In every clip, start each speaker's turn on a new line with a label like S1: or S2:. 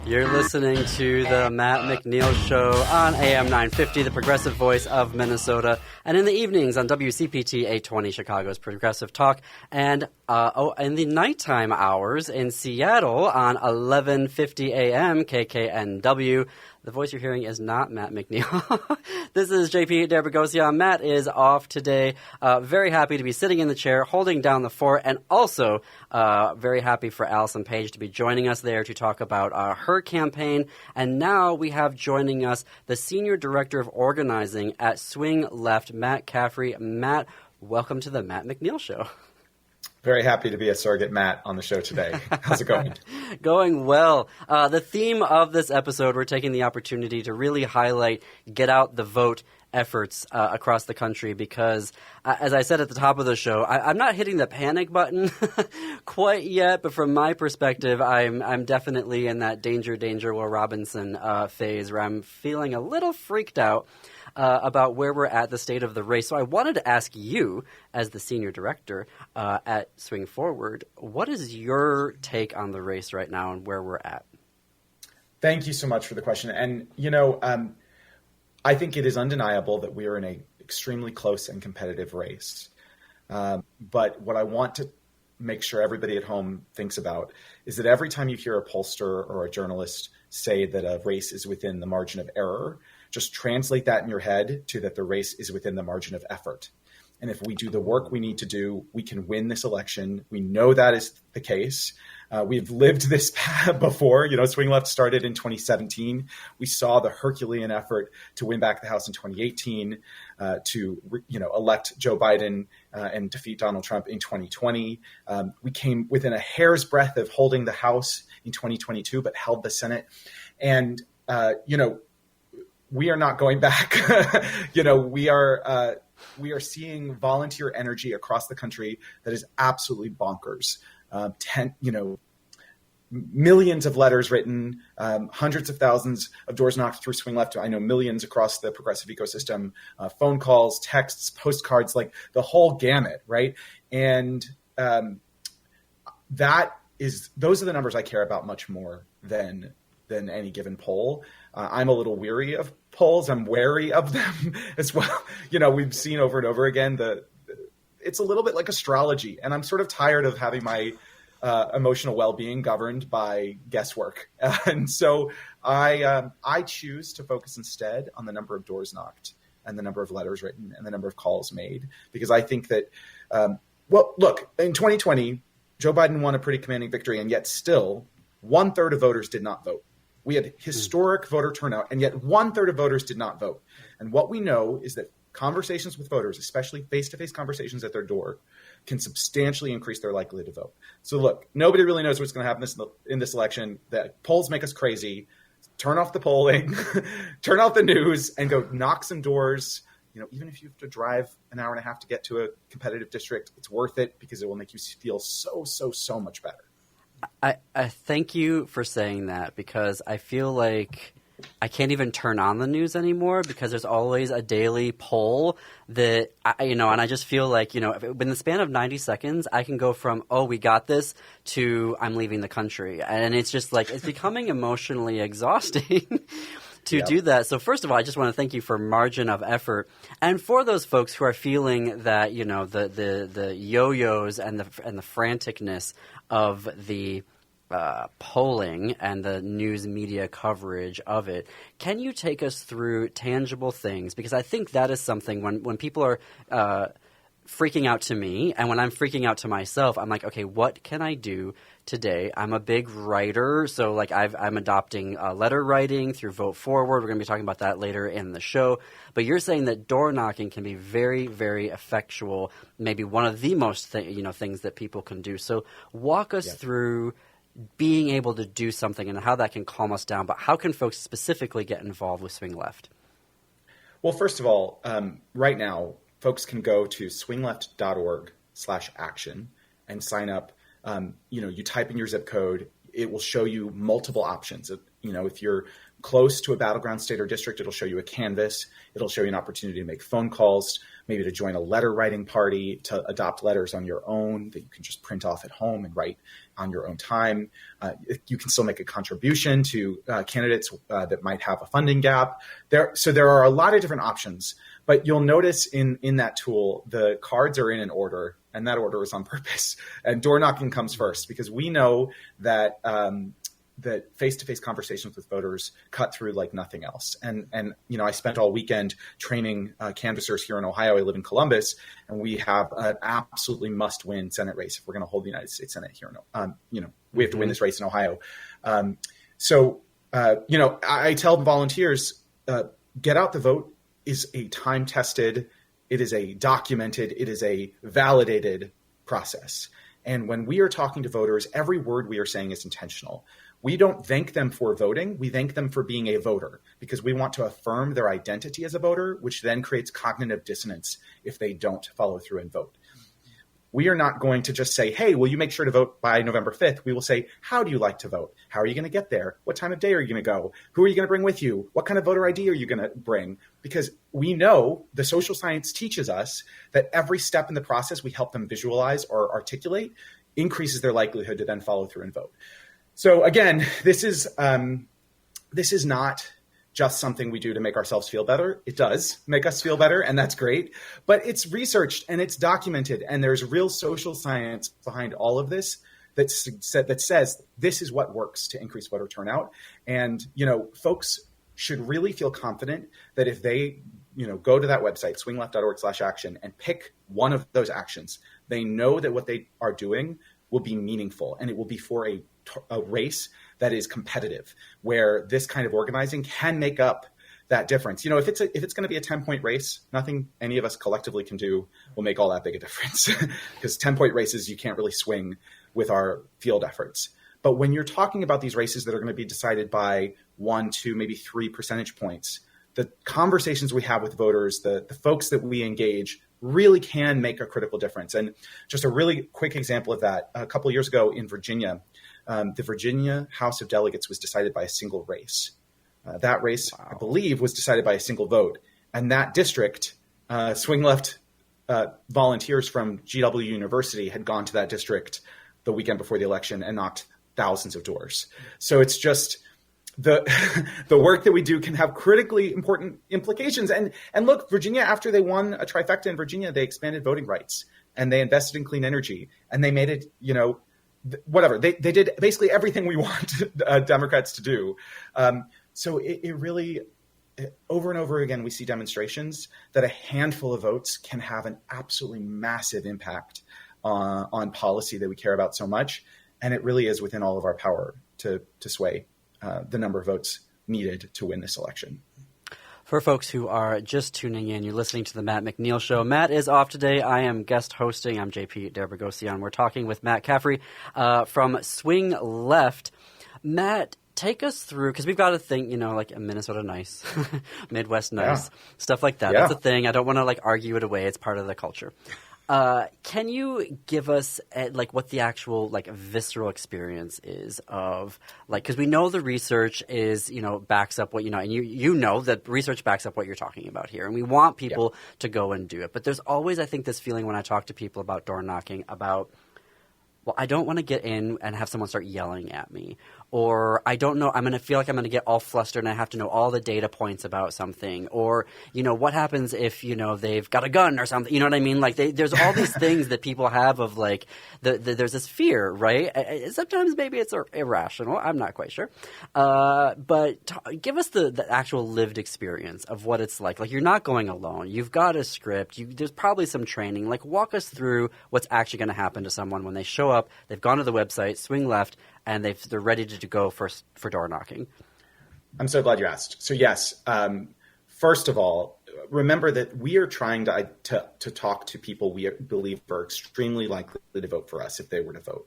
S1: You're listening to the Matt McNeil Show on AM 950, the progressive voice of Minnesota, and in the evenings on WCPT 820, Chicago's Progressive Talk, and in the nighttime hours in Seattle on 1150 AM KKNW. The voice you're hearing is not Matt McNeil. This is JP Derbegosia. Matt is off today. Very happy to be sitting in the chair, holding down the fort, and also very happy for Allison Page to be joining us there to talk about her campaign. And now we have joining us the Senior Director of Organizing at Swing Left, Matt Caffrey. Matt, welcome to the Matt McNeil Show.
S2: Very happy to be a surrogate Matt on the show today. How's it going?
S1: Going well. The theme of this episode, we're taking the opportunity to really highlight get out the vote efforts across the country because, as I said at the top of the show, I'm not hitting the panic button quite yet, but from my perspective, I'm definitely in that danger, Will Robinson phase where I'm feeling a little freaked out about where we're at, the state of the race. So I wanted to ask you, as the senior director at Swing Forward, what is your take on the race right now and where we're at?
S2: Thank you so much for the question. And, I think it is undeniable that we are in an extremely close and competitive race. But what I want to make sure everybody at home thinks about is that every time you hear a pollster or a journalist say that a race is within the margin of error, just translate that in your head to that the race is within the margin of effort. And if we do the work we need to do, we can win this election. We know that is the case. We've lived this before. Swing Left started in 2017. We saw the Herculean effort to win back the House in 2018, to elect Joe Biden and defeat Donald Trump in 2020. We came within a hair's breadth of holding the House in 2022, but held the Senate. And we are not going back. We are seeing volunteer energy across the country that is absolutely bonkers. Millions of letters written, hundreds of thousands of doors knocked through Swing Left. I know millions across the progressive ecosystem, phone calls, texts, postcards, like the whole gamut, right? And those are the numbers I care about much more than any given poll. I'm a little weary of polls. I'm wary of them as well. We've seen over and over again it's a little bit like astrology, and I'm sort of tired of having my emotional well-being governed by guesswork. And so I choose to focus instead on the number of doors knocked and the number of letters written and the number of calls made, because I think that, look, in 2020, Joe Biden won a pretty commanding victory, and yet still 1/3 of voters did not vote. We had historic voter turnout, and yet 1/3 of voters did not vote. And what we know is that conversations with voters, especially face-to-face conversations at their door, can substantially increase their likelihood to vote. So look, nobody really knows what's going to happen in this election. The polls make us crazy. Turn off the polling, turn off the news, and go knock some doors. Even if you have to drive an hour and a half to get to a competitive district, it's worth it because it will make you feel so much better.
S1: I thank you for saying that, because I feel like I can't even turn on the news anymore because there's always a daily poll that, and I just feel like, in the span of 90 seconds, I can go from, oh, we got this, to I'm leaving the country. And it's just like, it's becoming emotionally exhausting to do that. So first of all, I just want to thank you for margin of effort. And for those folks who are feeling that, the yo-yos and the franticness of the polling and the news media coverage of it, can you take us through tangible things? Because I think that is something when people are freaking out to me, and when I'm freaking out to myself, I'm like, okay, what can I do today? I'm a big writer, so like I'm adopting letter writing through Vote Forward. We're going to be talking about that later in the show. But you're saying that door knocking can be very, very effectual, maybe one of the most things that people can do. So walk us through being able to do something and how that can calm us down. But how can folks specifically get involved with Swing Left?
S2: Well, first of all, right now, folks can go to swingleft.org/action and sign up. You type in your zip code, it will show you multiple options. If you're close to a battleground state or district, it'll show you a canvas. It'll show you an opportunity to make phone calls, maybe to join a letter writing party, to adopt letters on your own that you can just print off at home and write on your own time. You can still make a contribution to candidates that might have a funding gap. So there are a lot of different options, but you'll notice in that tool, the cards are in an order, and that order is on purpose. And door knocking comes first, because we know that that face-to-face conversations with voters cut through like nothing else. And I spent all weekend training canvassers here in Ohio. I live in Columbus, and we have an absolutely must-win Senate race if we're going to hold the United States Senate here. We have to win this race in Ohio. I tell volunteers, get out the vote is a time-tested, it is a documented, it is a validated process. And when we are talking to voters, every word we are saying is intentional. We don't thank them for voting. We thank them for being a voter, because we want to affirm their identity as a voter, which then creates cognitive dissonance if they don't follow through and vote. We are not going to just say, hey, will you make sure to vote by November 5th? We will say, how do you like to vote? How are you going to get there? What time of day are you going to go? Who are you going to bring with you? What kind of voter ID are you going to bring? Because we know the social science teaches us that every step in the process we help them visualize or articulate increases their likelihood to then follow through and vote. So again, this is not just something we do to make ourselves feel better. It does make us feel better, and that's great. But it's researched and it's documented, and there's real social science behind all of this that says this is what works to increase voter turnout. And folks should really feel confident that if they go to that website, swingleft.org/action, and pick one of those actions, they know that what they are doing will be meaningful, and it will be for a race that is competitive, where this kind of organizing can make up that difference. If it's going to be a 10-point race, nothing any of us collectively can do will make all that big a difference, because 10-point races you can't really swing with our field efforts. But when you're talking about these races that are going to be decided by 1, 2, maybe 3 percentage points, the conversations we have with voters, the folks that we engage, really can make a critical difference. And just a really quick example of that, a couple of years ago in Virginia, the Virginia House of Delegates was decided by a single race. That race, wow, I believe, was decided by a single vote. And that district, swing left volunteers from GW University had gone to that district the weekend before the election and knocked thousands of doors. So it's just the work that we do can have critically important implications. And look, Virginia, after they won a trifecta in Virginia, they expanded voting rights and they invested in clean energy, and they made it, whatever. They did basically everything we want Democrats to do. So it really, over and over again, we see demonstrations that a handful of votes can have an absolutely massive impact on policy that we care about so much. And it really is within all of our power to sway the number of votes needed to win this election.
S1: For folks who are just tuning in, you're listening to the Matt McNeil Show. Matt is off today. I am guest hosting. I'm JP Derbergosian. We're talking with Matt Caffrey from Swing Left. Matt, take us through, because we've got a thing, like Minnesota nice, Midwest nice, stuff like that. Yeah. That's a thing. I don't want to argue it away. It's part of the culture. Can you give us what the actual visceral experience is of because we know the research is backs up what and you know that research backs up what you're talking about here, and we want people to go and do it. But there's always, I think, this feeling when I talk to people about door knocking about, well, I don't want to get in and have someone start yelling at me, or I don't know, I'm going to feel like I'm going to get all flustered and I have to know all the data points about something, or, what happens if, they've got a gun or something, you know what I mean? There's all these things that people have of there's this fear, right? Sometimes maybe it's irrational. I'm not quite sure. But give us the actual lived experience of what it's like. You're not going alone. You've got a script. There's probably some training. Walk us through what's actually going to happen to someone when they show up, they've gone to the website, Swing Left, and they're ready to go for door knocking.
S2: I'm so glad you asked. So yes, first of all, remember that we are trying to talk to people we believe are extremely likely to vote for us if they were to vote.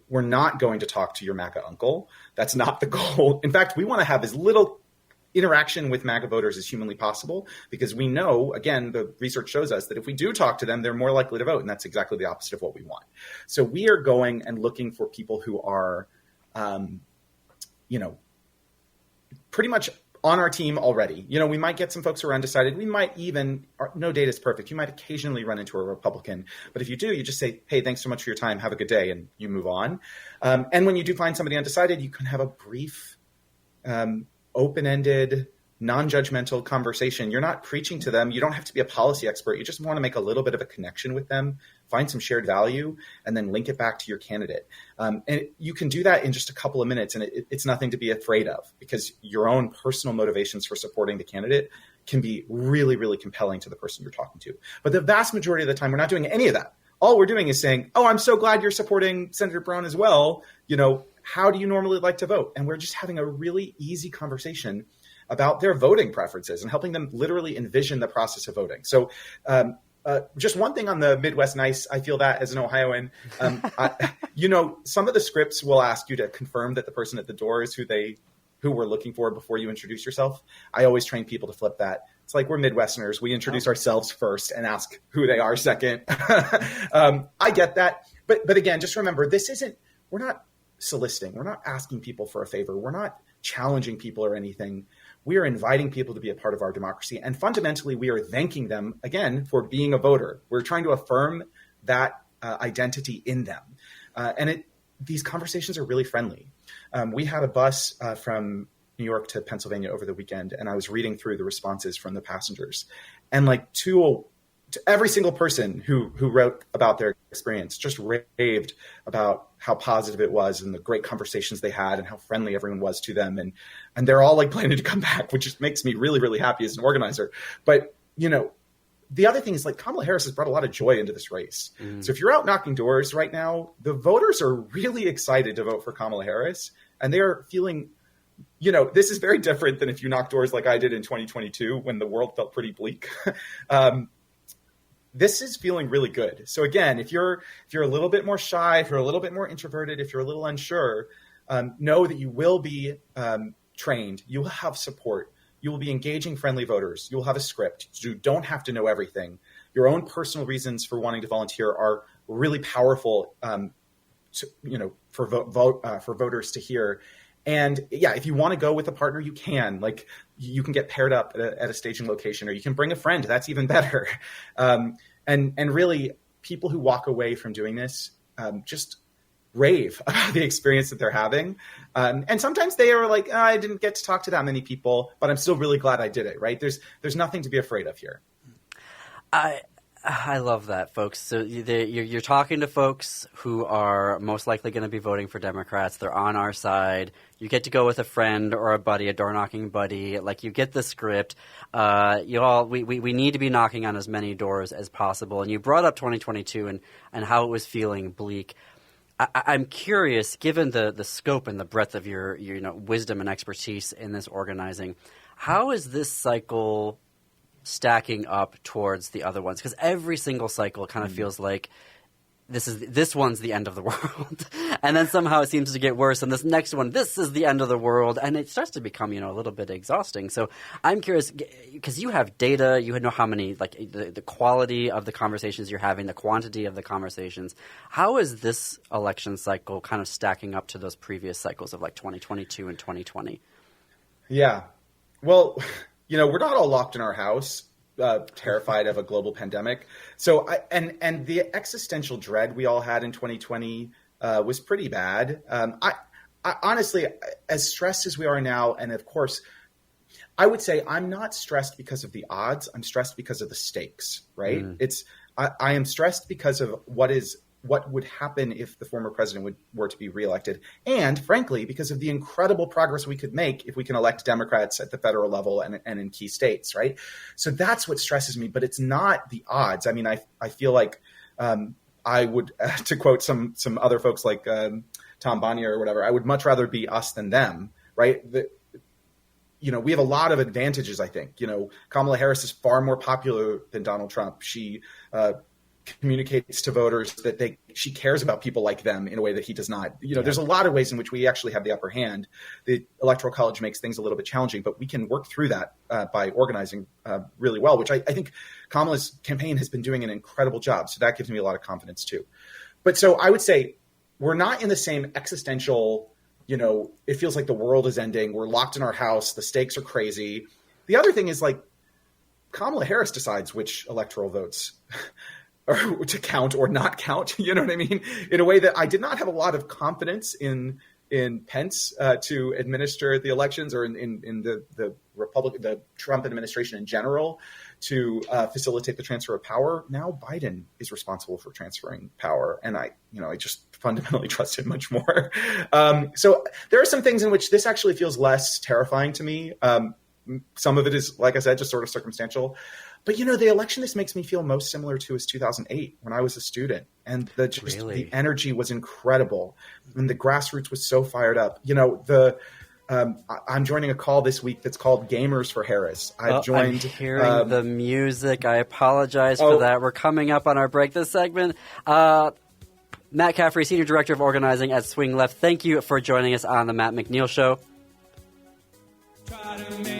S2: We're not going to talk to your MAGA uncle. That's not the goal. In fact, we want to have as little interaction with MAGA voters as humanly possible, because we know, again, the research shows us that if we do talk to them, they're more likely to vote, and that's exactly the opposite of what we want. So we are going and looking for people who are, pretty much on our team already. We might get some folks who are undecided. We might even, no data is perfect. You might occasionally run into a Republican. But if you do, you just say, hey, thanks so much for your time. Have a good day. And you move on. And when you do find somebody undecided, you can have a brief, open-ended, non-judgmental conversation. You're not preaching to them. You don't have to be a policy expert. You just want to make a little bit of a connection with them, find some shared value, and then link it back to your candidate. And you can do that in just a couple of minutes, and it's nothing to be afraid of, because your own personal motivations for supporting the candidate can be really, really compelling to the person you're talking to. But the vast majority of the time, we're not doing any of that. All we're doing is saying, oh, I'm so glad you're supporting Senator Brown as well. How do you normally like to vote? And we're just having a really easy conversation about their voting preferences and helping them literally envision the process of voting. So just one thing on the Midwest Nice, I feel that as an Ohioan, some of the scripts will ask you to confirm that the person at the door is who we're looking for before you introduce yourself. I always train people to flip that. It's like we're Midwesterners. We introduce ourselves first and ask who they are second. I get that. But again, just remember, we're not soliciting. We're not asking people for a favor. We're not challenging people or anything. We are inviting people to be a part of our democracy. And fundamentally, we are thanking them, again, for being a voter. We're trying to affirm that identity in them. These conversations are really friendly. We had a bus from New York to Pennsylvania over the weekend, and I was reading through the responses from the passengers. And to every single person who wrote about their experience just raved about how positive it was and the great conversations they had and how friendly everyone was to them. And they're all planning to come back, which just makes me really, really happy as an organizer. But, the other thing is Kamala Harris has brought a lot of joy into this race. So if you're out knocking doors right now, the voters are really excited to vote for Kamala Harris. And they're feeling, this is very different than if you knock doors like I did in 2022 when the world felt pretty bleak. This is feeling really good. So again, if you're a little bit more shy, if you're a little bit more introverted, if you're a little unsure, know that you will be trained. You will have support. You will be engaging friendly voters. You will have a script. You don't have to know everything. Your own personal reasons for wanting to volunteer are really powerful, for voters to hear. And yeah, if you want to go with a partner, you can. You can get paired up at a staging location, or you can bring a friend. That's even better. And really, people who walk away from doing this just rave about the experience that they're having. And sometimes they are like, I didn't get to talk to that many people, but I'm still really glad I did it, right? There's nothing to be afraid of here.
S1: I love that, folks. So you're talking to folks who are most likely going to be voting for Democrats. They're on our side. You get to go with a friend or a buddy, a door-knocking buddy. You get the script. We need to be knocking on as many doors as possible. And you brought up 2022 and how it was feeling bleak. I'm curious, given the scope and the breadth of your wisdom and expertise in this organizing, how is this cycle stacking up towards the other ones? Because every single cycle kind of feels like this one's the end of the world, and then somehow it seems to get worse, and this next one, this is the end of the world, and it starts to become a little bit exhausting. So I'm curious, because you have data, you know how many, the quality of the conversations you're having, the quantity of the conversations. How is this election cycle kind of stacking up to those previous cycles of 2022 and 2020?
S2: Yeah, well, we're not all locked in our house, terrified of a global pandemic. So, and the existential dread we all had in 2020 was pretty bad. I honestly, as stressed as we are now, and of course, I would say I'm not stressed because of the odds. I'm stressed because of the stakes, right? I am stressed because of what would happen if the former president were to be reelected. And frankly, because of the incredible progress we could make if we can elect Democrats at the federal level and in key states, right? So that's what stresses me, but it's not the odds. I mean, I feel like I would, to quote some other folks like Tom Bonnier or whatever, I would much rather be us than them, right? We have a lot of advantages, I think. Kamala Harris is far more popular than Donald Trump. She communicates to voters that she cares about people like them in a way that he does not. There's a lot of ways in which we actually have the upper hand. The Electoral College makes things a little bit challenging, but we can work through that by organizing really well, which I think Kamala's campaign has been doing an incredible job. So that gives me a lot of confidence too. But so I would say we're not in the same existential it feels like the world is ending. We're locked in our house. The stakes are crazy. The other thing is like Kamala Harris decides which electoral votes or to count or not count. You know what I mean? In a way that I did not have a lot of confidence in Pence to administer the elections, or in the Trump administration in general to facilitate the transfer of power. Now Biden is responsible for transferring power, and I just fundamentally trust him much more. So there are some things in which this actually feels less terrifying to me. Some of it is, like I said, just sort of circumstantial. But, the election this makes me feel most similar to is 2008 when I was a student. And the energy was incredible. And the grassroots was so fired up. I'm joining a call this week that's called Gamers for Harris. I'm
S1: hearing the music. I apologize for that. We're coming up on our break this segment. Matt Caffrey, Senior Director of Organizing at Swing Left. Thank you for joining us on the Matt McNeil Show. Try to make